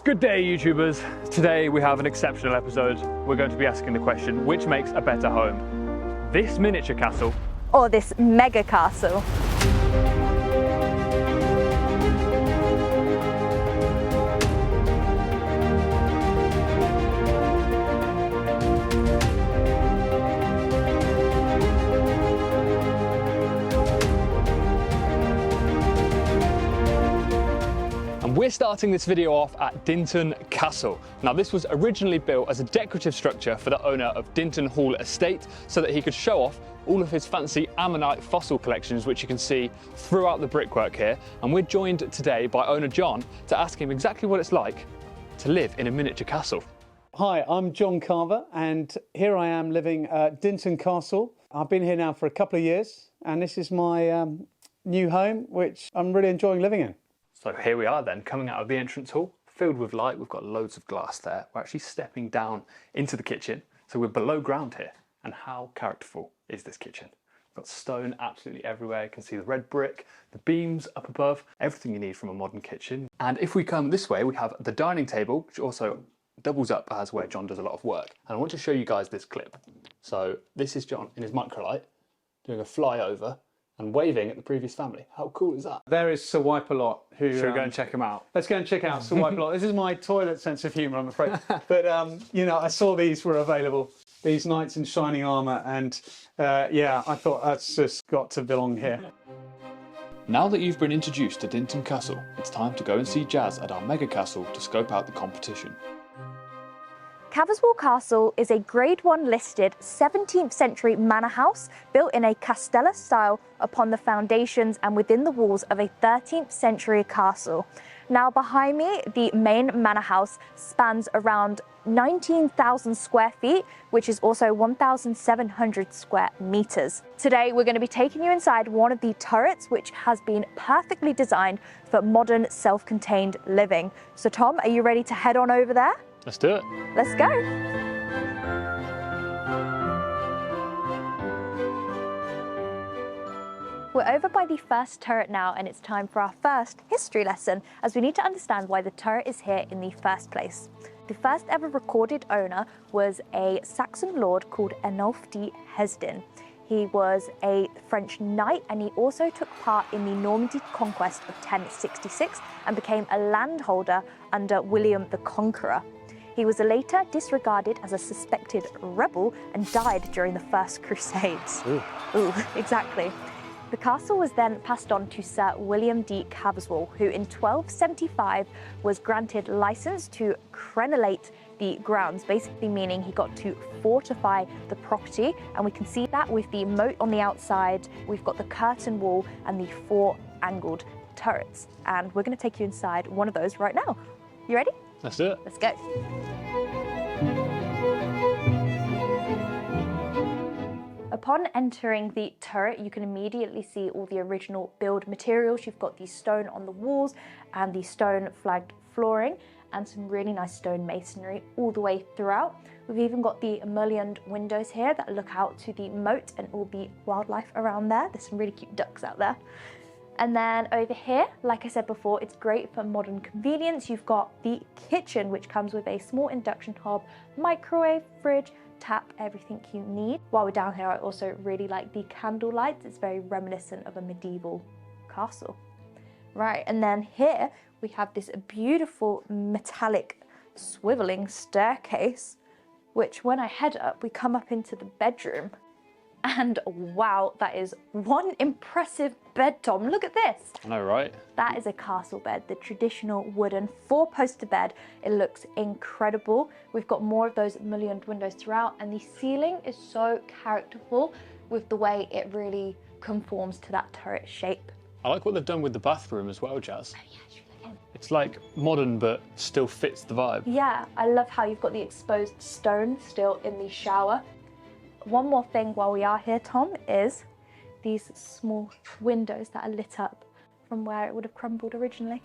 Good day, YouTubers. Today we have an exceptional episode. We're going to be asking the question, which makes a better home? This miniature castle or this mega castle? We're starting this video off at Dinton Castle. Now this was originally built as a decorative structure for the owner of Dinton Hall Estate so that he could show off all of his fancy ammonite fossil collections, which you can see throughout the brickwork here. And we're joined today by owner John to ask him exactly what it's like to live in a miniature castle. Hi, I'm John Carver and here I am living at Dinton Castle. I've been here now for a couple of years and this is my new home, which I'm really enjoying living in. So here we are then, coming out of the entrance hall, filled with light. We've got loads of glass there. We're actually stepping down into the kitchen. So we're below ground here. And how characterful is this kitchen? We've got stone absolutely everywhere. You can see the red brick, the beams up above, everything you need from a modern kitchen. And if we come this way, we have the dining table, which also doubles up as where John does a lot of work. And I want to show you guys this clip. So this is John in his microlight doing a flyover and waving at the previous family. How cool is that? There is Sir Wipealot, who... Should we go and check him out? Let's go and check out Sir Wipealot. This is my toilet sense of humour, I'm afraid. But, you know, I saw these were available, these knights in shining armour, and yeah, I thought that's just got to belong here. Now that you've been introduced to Dinton Castle, it's time to go and see Jazz at our mega castle to scope out the competition. Caverswall Castle is a Grade 1 listed 17th century manor house built in a castella style upon the foundations and within the walls of a 13th century castle. Now behind me, the main manor house spans around 19,000 square feet, which is also 1,700 square meters. Today we're going to be taking you inside one of the turrets, which has been perfectly designed for modern self-contained living. So Tom, are you ready to head on over there? Let's do it. Let's go. We're over by the first turret now, and it's time for our first history lesson, as we need to understand why the turret is here in the first place. The first ever recorded owner was a Saxon lord called Ernulf de Hesdin. He was a French knight and he also took part in the Normandy conquest of 1066 and became a landholder under William the Conqueror. He was later disregarded as a suspected rebel and died during the First Crusades. Ooh, exactly. The castle was then passed on to Sir William de Caverswall, who in 1275 was granted license to crenellate the grounds, basically meaning he got to fortify the property. And we can see that with the moat on the outside, we've got the curtain wall and the 4 angled turrets. And we're going to take you inside one of those right now. You ready? Let's do it. Let's go. Upon entering the turret, you can immediately see all the original build materials. You've got the stone on the walls and the stone flagged flooring and some really nice stone masonry all the way throughout. We've even got the mullioned windows here that look out to the moat and all the wildlife around there. There's some really cute ducks out there. And then over here, like I said before, it's great for modern convenience. You've got the kitchen, which comes with a small induction hob, microwave, fridge, tap, everything you need. While we're down here, I also really like the candle lights. It's very reminiscent of a medieval castle. Right, and then here we have this beautiful metallic swiveling staircase, which when I head up, we come up into the bedroom. And wow, that is one impressive bed, Tom. Look at this. I know, right? That is a castle bed, the traditional wooden 4-poster bed. It looks incredible. We've got more of those mullioned windows throughout, and the ceiling is so characterful with the way it really conforms to that turret shape. I like what they've done with the bathroom as well, Jazz. Oh yeah, should we look in? It's like modern, but still fits the vibe. Yeah, I love how you've got the exposed stone still in the shower. One more thing while we are here, Tom, is these small windows that are lit up from where it would have crumbled originally.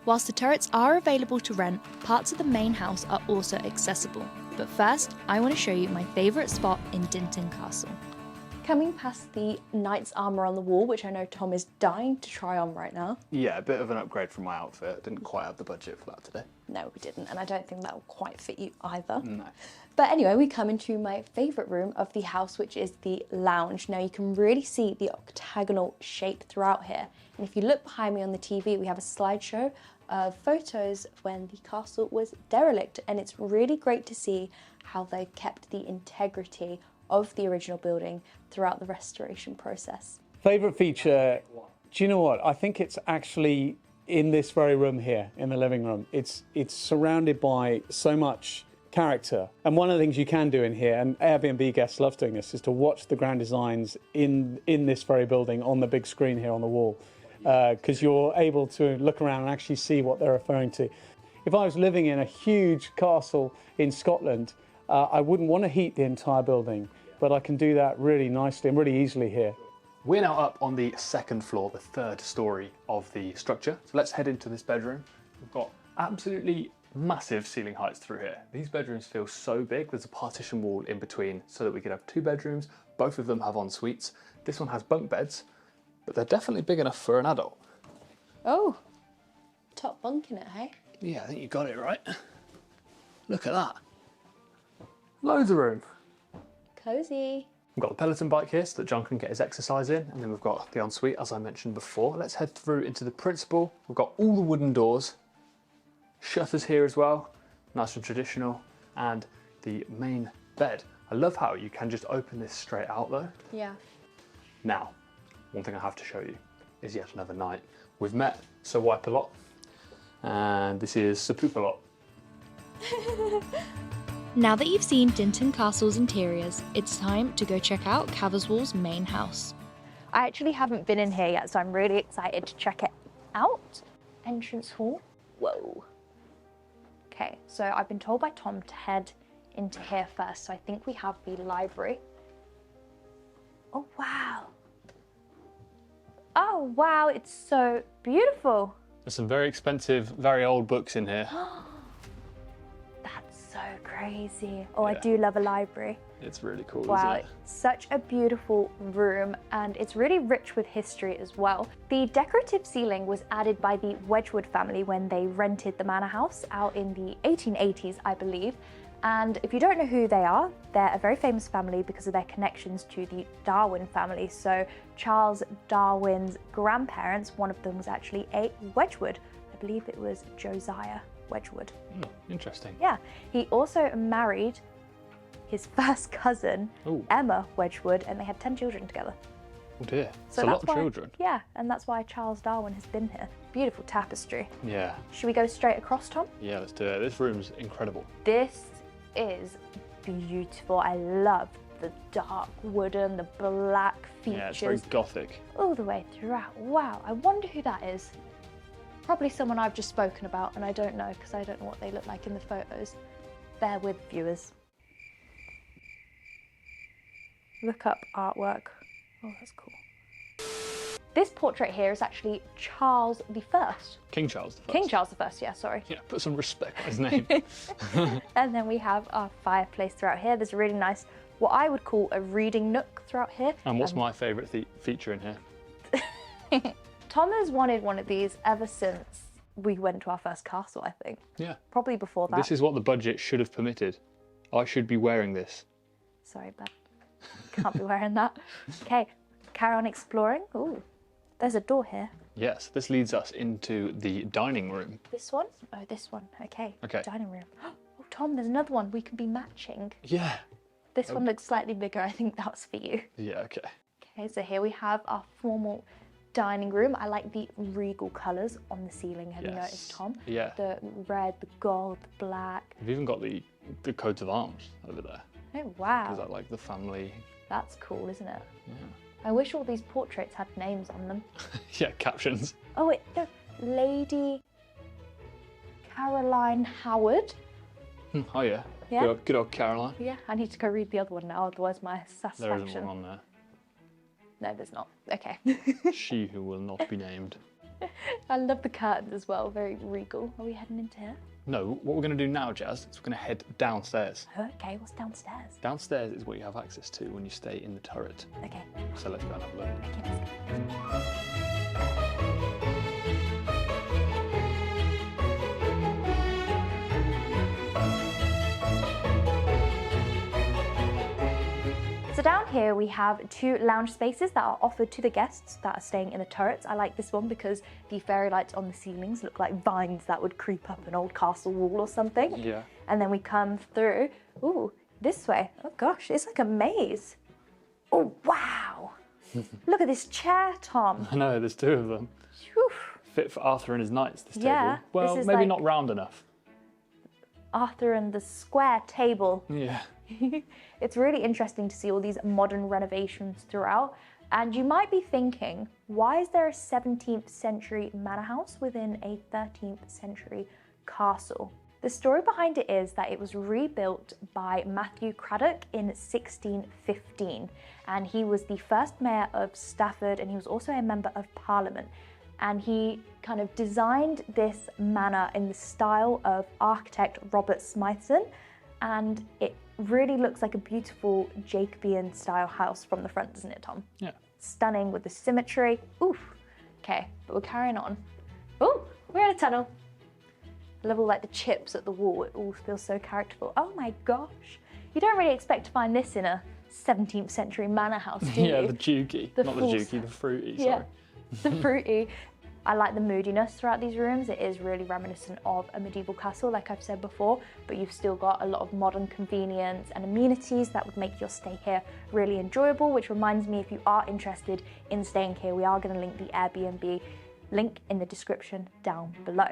Whilst the turrets are available to rent, parts of the main house are also accessible. But first, I want to show you my favourite spot in Dinton Castle. Coming past the knight's armour on the wall, which I know Tom is dying to try on right now. Yeah, a bit of an upgrade from my outfit. Didn't quite have the budget for that today. No, we didn't, and I don't think that will quite fit you either. No. But anyway, we come into my favourite room of the house, which is the lounge. Now you can really see the octagonal shape throughout here. And if you look behind me on the TV, we have a slideshow of photos when the castle was derelict. And it's really great to see how they've kept the integrity of the original building throughout the restoration process. Favourite feature, do you know what? I think it's actually in this very room here, in the living room. It's surrounded by so much character. And one of the things you can do in here, and Airbnb guests love doing this, is to watch the grand designs in this very building on the big screen here on the wall. Because you're able to look around and actually see what they're referring to. If I was living in a huge castle in Scotland, I wouldn't want to heat the entire building, but I can do that really nicely and really easily here. We're now up on the second floor, the third story of the structure. So let's head into this bedroom. We've got absolutely massive ceiling heights through here. These bedrooms feel so big. There's a partition wall in between so that we could have two bedrooms. Both of them have en suites. This one has bunk beds, but they're definitely big enough for an adult. Oh, top bunk in it, hey? Yeah, I think you got it right. Look at that. Loads of room. Cozy. We've got the Peloton bike here so that John can get his exercise in, and then we've got the ensuite as I mentioned before. Let's head through into the principal. We've got all the wooden doors, shutters here as well, nice and traditional, and the main bed. I love how you can just open this straight out though. Yeah. Now, one thing I have to show you is yet another night. We've met Sir Wipealot, and this is Sir Poopalot. Now that you've seen Dinton Castle's interiors, it's time to go check out Caverswall's main house. I actually haven't been in here yet, so I'm really excited to check it out. Entrance hall. Whoa. Okay, so I've been told by Tom to head into here first, so I think we have the library. Oh, wow. Oh, wow, it's so beautiful. There's some very expensive, very old books in here. That's so crazy. Oh, I Yeah. do love a library. It's really cool, Wow, isn't it? it's such a beautiful room, and it's really rich with history as well. The decorative ceiling was added by the Wedgwood family when they rented the manor house out in the 1880s, I believe. And if you don't know who they are, they're a very famous family because of their connections to the Darwin family. So Chares Darwin's grandparents, one of them was actually a Wedgwood. I believe it was Josiah Wedgwood. Interesting. Yeah, he also married his first cousin, Ooh. Emma Wedgwood, and they had 10 children together. Oh dear, So it's a lot that's of why, children. Yeah, and that's why Charles Darwin has been here. Beautiful tapestry. Yeah, Should we go straight across, Tom? yeah, let's do it. This room's incredible. This is beautiful. I love the dark wooden, the black features. Yeah, it's very gothic. all the way throughout. Wow, I wonder who that is. Probably someone I've just spoken about and I don't know because I don't know what they look like in the photos. Bear with, viewers. Look up artwork. Oh, that's cool. This portrait here is actually Charles I. King Charles I. King Charles I, yeah, sorry. Yeah, put some respect on his name. And then we have our fireplace throughout here. There's a really nice, what I would call a reading nook throughout here. And what's my favourite feature in here? Tom has wanted one of these ever since we went to our first castle, I think. Yeah. Probably before that. This is what the budget should have permitted. I should be wearing this. Sorry, but can't be wearing that. Okay, carry on exploring. Ooh, there's a door here. Yes, this leads us into the dining room. This one? Oh, this one. Okay. Okay. Dining room. Oh, Tom, there's another one. We can be matching. Yeah. This one looks slightly bigger. I think that was for you. Yeah, okay. Okay, so here we have our formal dining room. I like the regal colours on the ceiling. Have you Yes. noticed, Tom? Yeah. The red, the gold, the black. We've even got the coats of arms over there. Oh, Is wow. that like the family? That's cool, isn't it? Yeah. I wish all these portraits had names on them. Yeah, captions. Oh, wait, no. Lady Caroline Howard. Oh yeah. Yeah? Good old Caroline. Yeah, I need to go read the other one now, otherwise my There satisfaction. isn't one on there. No, there's not. Okay. She who will not be named. I love the curtains as well, very regal. Are we heading into here? No, what we're going to do now, Jazz, is we're going to head downstairs. Okay, what's downstairs? Downstairs is what you have access to when you stay in the turret. Okay. So let's go and have a look. Okay, let's go. So down here we have 2 lounge spaces that are offered to the guests that are staying in the turrets. I like this one because the fairy lights on the ceilings look like vines that would creep up an old castle wall or something. Yeah. And then we come through, ooh, this way. Oh gosh, it's like a maze. Oh, wow. Look at this chair, Tom. I know, there's 2 of them. Whew. Fit for Arthur and his knights, this Yeah, table. Well, this is maybe like- not round enough. Arthur and the square table. Yeah. It's really interesting to see all these modern renovations throughout. And you might be thinking, why is there a 17th century manor house within a 13th century castle? The story behind it is that it was rebuilt by Matthew Craddock in 1615. And he was the first mayor of Stafford, and he was also a member of Parliament. And he kind of designed this manor in the style of architect Robert Smythson, and it really looks like a beautiful Jacobean style house from the front, doesn't it, Tom? Yeah. Stunning with the symmetry. Oof. Okay, but we're carrying on. Oh, we're in a tunnel. I love all like the chips at the wall. It all feels so characterful. Oh my gosh. You don't really expect to find this in a 17th century manor house, do you? Yeah, the dukey. The Not the full- dukey, the fruity, sorry. Yeah, the fruity. I like the moodiness throughout these rooms. It is really reminiscent of a medieval castle, like I've said before, but you've still got a lot of modern convenience and amenities that would make your stay here really enjoyable, which reminds me, if you are interested in staying here, we are going to link the Airbnb link in the description down below.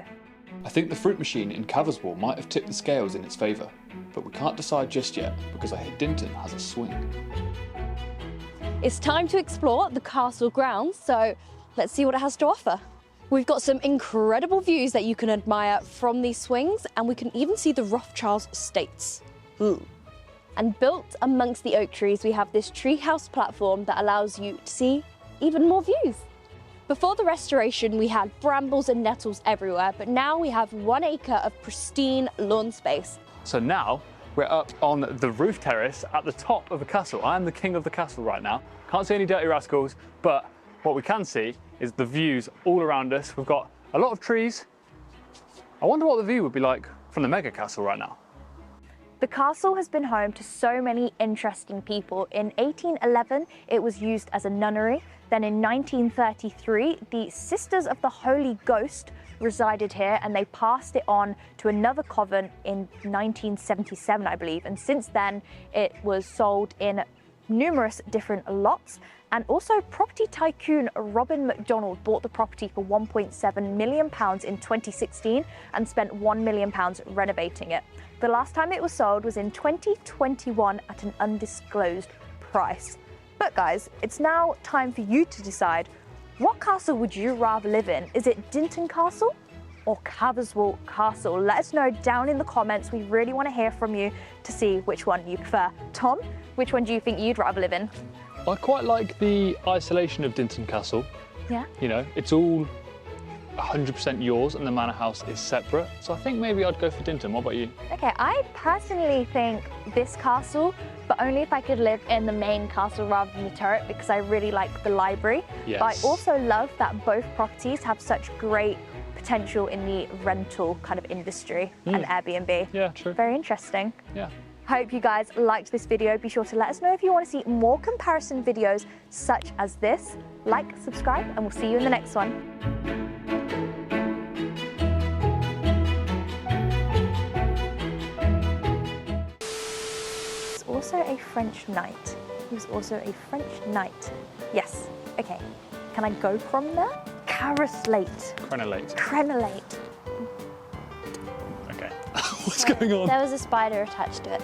I think the fruit machine in Caverswall might have tipped the scales in its favour, but we can't decide just yet because I hear Dinton has a swing. It's time to explore the castle grounds, so let's see what it has to offer. We've got some incredible views that you can admire from these swings, and we can even see the Rothschilds' estates. Ooh. And built amongst the oak trees, we have this treehouse platform that allows you to see even more views. Before the restoration, we had brambles and nettles everywhere, but now we have 1 acre of pristine lawn space. So now we're up on the roof terrace at the top of the castle. I am the king of the castle right now. Can't see any dirty rascals, but what we can see is the views all around us. We've got a lot of trees. I wonder what the view would be like from the mega castle right now. The castle has been home to so many interesting people. In 1811, it was used as a nunnery. Then in 1933, the Sisters of the Holy Ghost resided here, and they passed it on to another convent in 1977, I believe. And since then, it was sold in numerous different lots. And also, property tycoon Robin McDonald bought the property for £1.7 million in 2016 and spent £1 million renovating it. The last time it was sold was in 2021 at an undisclosed price. But guys, it's now time for you to decide, what castle would you rather live in? Is it Dinton Castle or Caverswall Castle? Let us know down in the comments. We really want to hear from you to see which one you prefer. Tom, which one do you think you'd rather live in? I quite like the isolation of Dinton Castle. Yeah. You know, it's all 100% yours and the manor house is separate. So I think maybe I'd go for Dinton. What about you? Okay, I personally think this castle, but only if I could live in the main castle rather than the turret, because I really like the library. Yes. But I also love that both properties have such great potential in the rental kind of industry and Airbnb. Yeah, true. Very interesting. Yeah. Hope you guys liked this video. Be sure to let us know if you want to see more comparison videos such as this. Like, subscribe, and we'll see you in the next one. He's also a French knight. He was also a French knight. Yes. Okay. Can I go from there? Caroslate. Crenolate. Crenolate. Okay. What's going on? There was a spider attached to it.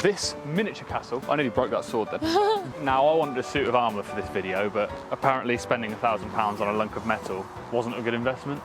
This miniature castle, I nearly broke that sword then. Now, I wanted a suit of armour for this video, but apparently spending £1,000 on a lunk of metal wasn't a good investment.